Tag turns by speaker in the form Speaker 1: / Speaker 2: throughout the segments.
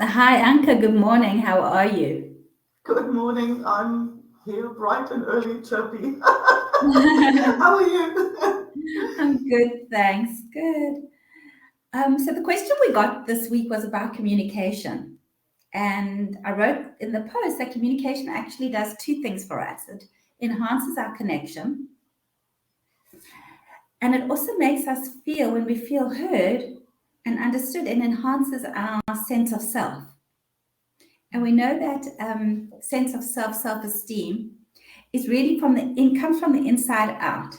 Speaker 1: Hi, Anka. Good morning. How are you?
Speaker 2: Good morning. I'm here bright and early, chirpy. How are you?
Speaker 1: I'm good, thanks. Good. So the question we got this week was about communication. And I wrote in the post that communication actually does two things for us. It enhances our connection, and it also makes us feel, when we feel heard and understood, and enhances our sense of self. And we know that sense of self-esteem is really comes from the inside out.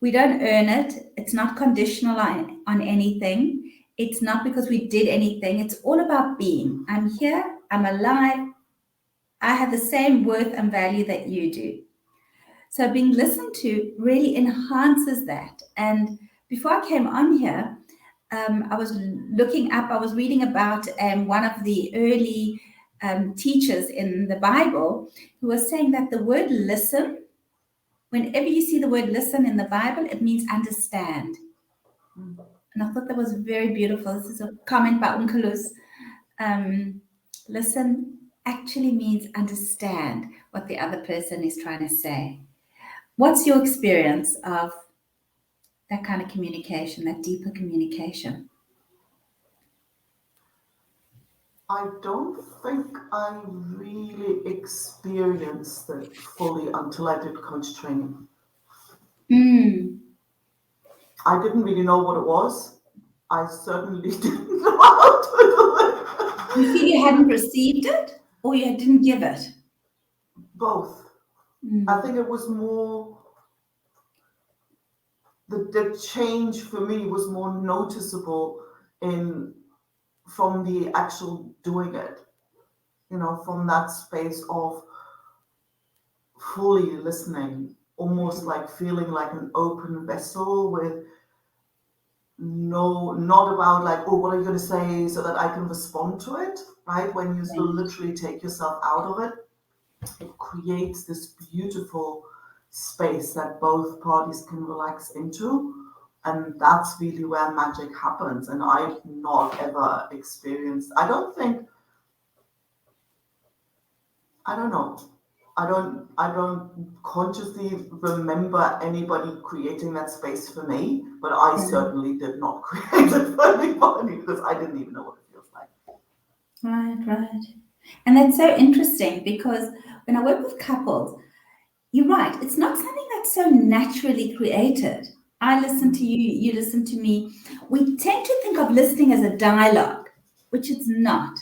Speaker 1: We don't earn it. It's not conditional on anything. It's not because we did anything. It's all about being. I'm here. I'm alive. I have the same worth and value that you do. So being listened to really enhances that. And before I came on here, I was I was reading about one of the early teachers in the Bible who was saying that the word listen, whenever you see the word listen in the Bible, it means understand. And I thought that was very beautiful. This is a comment by Unkelus. Um, listen actually means understand what the other person is trying to say. What's your experience of that kind of communication, that deeper communication?
Speaker 2: I don't think I really experienced it fully until I did coach training.
Speaker 1: Mm.
Speaker 2: I didn't really know what it was. I certainly didn't know how to do
Speaker 1: You feel
Speaker 2: it.
Speaker 1: you hadn't received it or you didn't give it?
Speaker 2: Both. I
Speaker 1: Mm.
Speaker 2: think it was more, the change for me was more noticeable in from the actual doing it, from that space of fully listening, almost like feeling like an open vessel with no, not about like, oh, what are you going to say so that I can respond to it, right? When you sort of
Speaker 1: Right.
Speaker 2: literally take yourself out of it, it creates this beautiful space that both parties can relax into. And that's really where magic happens. And I've not ever experienced, I don't know. I don't consciously remember anybody creating that space for me, but I
Speaker 1: Right.
Speaker 2: certainly did not create it for anybody because I didn't even know what it feels like.
Speaker 1: Right, right. And that's so interesting because when I work with couples, you're right, it's not something that's so naturally created. I listen to you, you listen to me. We tend to think of listening as a dialogue, which it's not.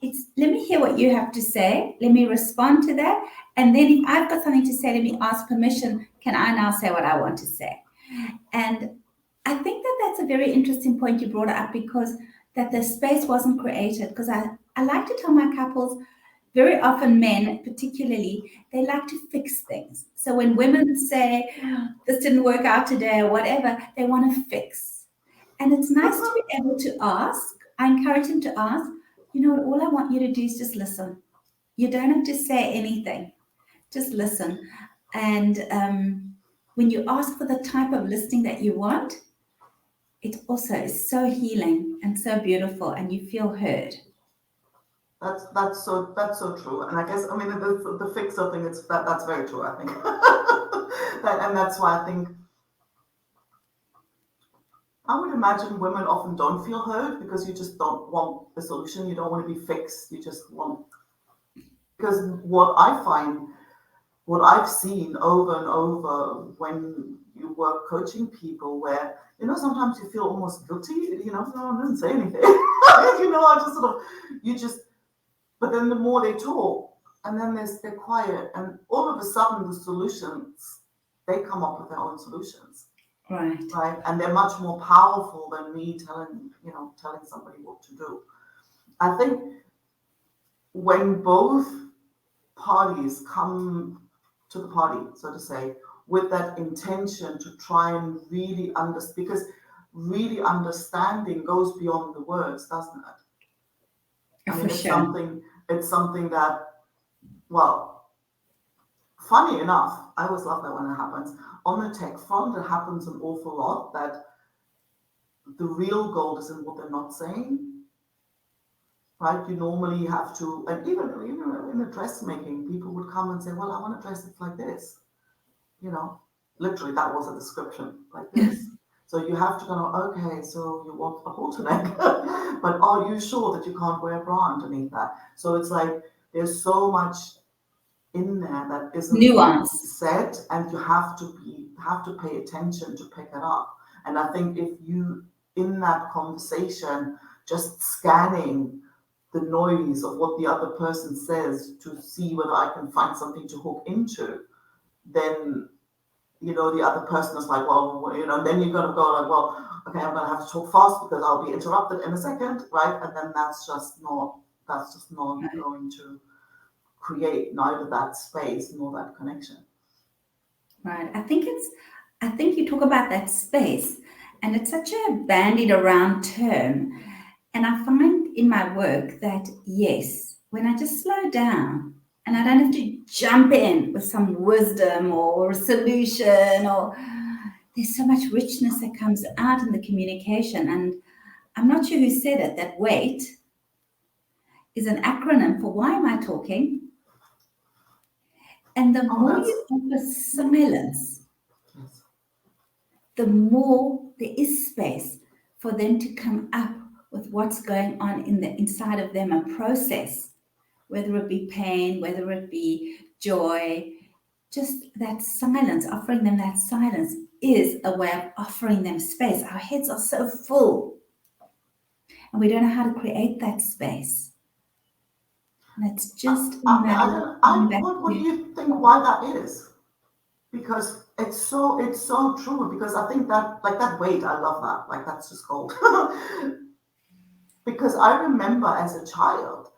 Speaker 1: It's let me hear what you have to say, let me respond to that. And then if I've got something to say, let me ask permission. Can I now say what I want to say? And I think that that's a very interesting point you brought up because that the space wasn't created. Because I like to tell my couples, very often men particularly, they like to fix things. So when women say, this didn't work out today or whatever, they want to fix. And it's nice to be able to ask. I encourage them to ask, you know what, all I want you to do is just listen. You don't have to say anything, just listen. And when you ask for the type of listening that you want, it also is so healing and so beautiful, and you feel heard.
Speaker 2: That's so true, and I guess I mean the fixer thing. That's very true. I think, and that's why I think I would imagine women often don't feel heard because you just don't want a solution. You don't want to be fixed. You just want, because what I've seen over and over when you work coaching people, where sometimes you feel almost guilty. No, I didn't say anything. I just sort of you just. But then the more they talk, and then they're quiet, and all of a sudden the solutions, they come up with their own solutions,
Speaker 1: Right.
Speaker 2: right? And they're much more powerful than me telling somebody what to do. I think when both parties come to the party, so to say, with that intention to try and really understand, because really understanding goes beyond the words, doesn't it? I
Speaker 1: For
Speaker 2: mean,
Speaker 1: sure.
Speaker 2: it's something that, well, funny enough, I always love that when it happens. On the tech front, it happens an awful lot that the real gold is in what they're not saying. right? You normally have to, and even in the dressmaking, people would come and say, "Well, I want to dress it like this." You know, literally that was a description like this. So you have to go, okay, so you want a halter neck, but are you sure that you can't wear a bra underneath that? So it's like there's so much in there that isn't
Speaker 1: Nuance.
Speaker 2: said, and you have to pay attention to pick it up. And I think if you in that conversation just scanning the noise of what the other person says to see whether I can find something to hook into, then the other person is like, well, then you're going to go like, well, okay, I'm going to have to talk fast because I'll be interrupted in a second, right? And then that's just not going to create neither that space nor that connection.
Speaker 1: Right. I think you talk about that space, and it's such a bandied around term. And I find in my work that, yes, when I just slow down and I don't have to jump in with some wisdom or a solution, or there's so much richness that comes out in the communication. And I'm not sure who said it, that WAIT is an acronym for why am I talking? And the more you offer silence,
Speaker 2: Yes.
Speaker 1: the more there is space for them to come up with what's going on in the inside of them and process, whether it be pain, whether it be joy. Just that silence, offering them that silence is a way of offering them space. Our heads are so full and we don't know how to create that space. And it's just a matter of coming back
Speaker 2: what do
Speaker 1: to,
Speaker 2: you think why that is? Because it's so true. Because I think that like that weight, I love that. Like that's just gold. Because I remember as a child,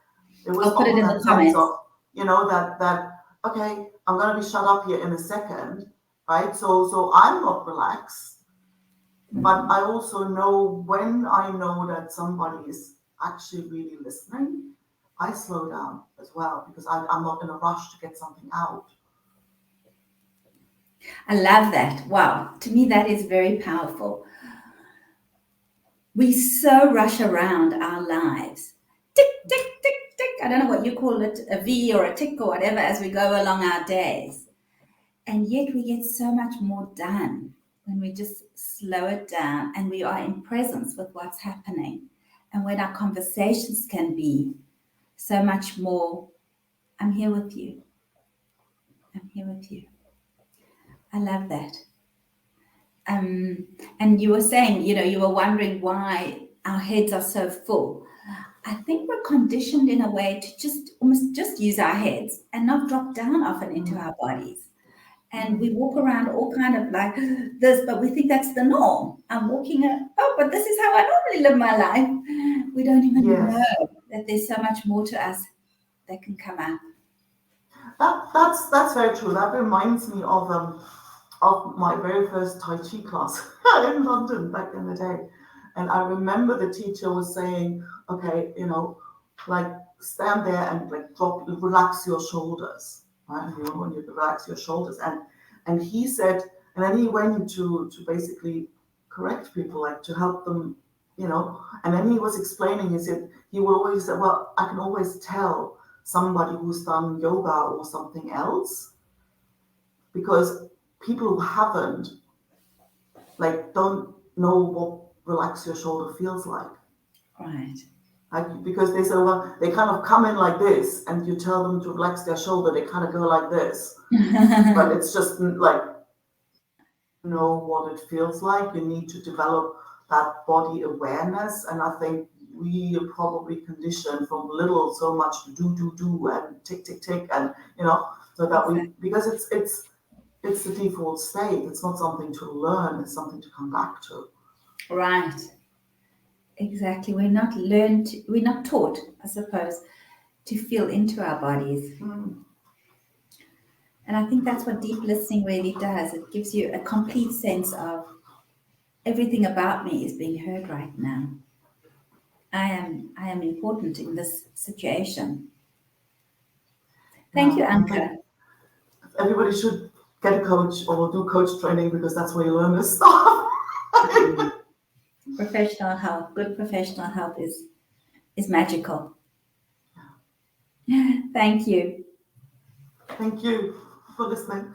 Speaker 2: it was
Speaker 1: I'll put it
Speaker 2: often
Speaker 1: in
Speaker 2: that
Speaker 1: the
Speaker 2: sense
Speaker 1: comments.
Speaker 2: of that okay, I'm gonna be shut up here in a second, right? So I'm not relaxed, but I also know when I know that somebody is actually really listening, I slow down as well because I'm not in a rush to get something out.
Speaker 1: I love that. Wow. To me, that is very powerful. We so rush around our lives. Tick, tick, tick, tick. I don't know what you call it, a V or a tick or whatever, as we go along our days. And yet we get so much more done when we just slow it down and we are in presence with what's happening. And when our conversations can be so much more, I'm here with you. I'm here with you. I love that. And you were saying, you were wondering why our heads are so full. I think we're conditioned in a way to just almost just use our heads and not drop down often into our bodies. And we walk around all kind of like this, but we think that's the norm. I'm walking, but this is how I normally live my life. We don't even
Speaker 2: Yes,
Speaker 1: know that there's so much more to us that can come up.
Speaker 2: that's very true. That reminds me of my very first Tai Chi class in London back in the day. And I remember the teacher was saying, okay, like stand there and like relax your shoulders, right? When you relax your shoulders. And he said, and then he went to basically correct people, like to help them, and then he was explaining, he said, he would always say, well, I can always tell somebody who's done yoga or something else because people who haven't like don't know what relax your shoulder feels like.
Speaker 1: Right.
Speaker 2: Like because they say, well, they kind of come in like this, and you tell them to relax their shoulder, they kind of go like this. But it's just like know what it feels like. You need to develop that body awareness, and I think we are probably conditioned from little so much to do and tick tick tick, and so that we because it's the default state. It's not something to learn. It's something to come back to.
Speaker 1: Right. Exactly. We're not taught, I suppose, to feel into our bodies.
Speaker 2: Mm.
Speaker 1: And I think that's what deep listening really does. It gives you a complete sense of everything about me is being heard right now. I am important in this situation. Thank you,
Speaker 2: Yeah, I think
Speaker 1: Anka.
Speaker 2: everybody should get a coach or do coach training because that's where you learn this stuff.
Speaker 1: Professional help, good professional help is magical. Thank you.
Speaker 2: Thank you for listening.